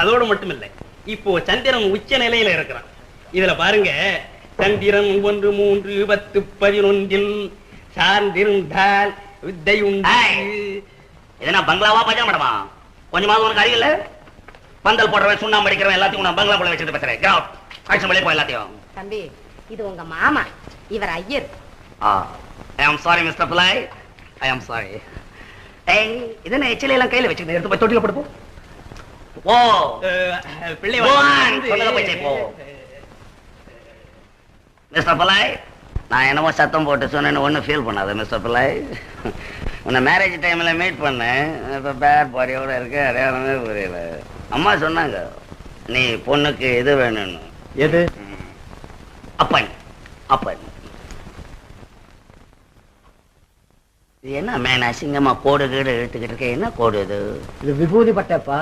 அதோடு மட்டும் இல்லை, இப்போ சந்திரன் உச்ச நிலையில இருக்கிறான். இதுல பாருங்க, சந்திரன் 1 3 10 11 சார்ந்திருந்தால் வித்தை உண்டு. எதனா பங்களாவா பஜா மேடமா? கொஞ்சமாவது உனக்கு அறிவில்ல? பந்தல் போடுறவன் சுண்ணாம்பு அடிக்கிறவன் எல்லாத்தையும் நான் பங்களா போல வச்சுட்டு பேசுறேன். கிராப் ஆக்ஷன் வெளியே போ எல்லாத்தையும். தம்பி, இது உங்க மாமா, இவர் ஐயர். ஐ ஆம் சாரி மிஸ்டர் பிள்ளை, ஐ ஆம் சாரி. ஏய், இதென்ன எச்சில எல்லாம் கையில வச்சு எடுத்து போய் தொட்டில போடு போ. ஓ பிள்ளை போ. மிஸ்டர் பிள்ளை, நான் என்னமோ சத்தம் போட்டு சொன்னேன்னு ஒன்றும் ஃபீல் பண்ணாத மிஸ்டர் பிள்ளை. உன்னை மேரேஜ் டைம்ல மீட் பண்ணேன். இப்போ பேட் பாடியோட இருக்க அடையாளமே புரியல. அம்மா சொன்னாங்க நீ பொண்ணுக்கு எது வேணும்னு. எது? அப்பன். அப்பன் இது என்ன மேன் அசிங்கமா கோடு கீடு இழுத்துக்கிட்டு இருக்க? என்ன கோடு இது? இது விபூதி பட்டப்பா.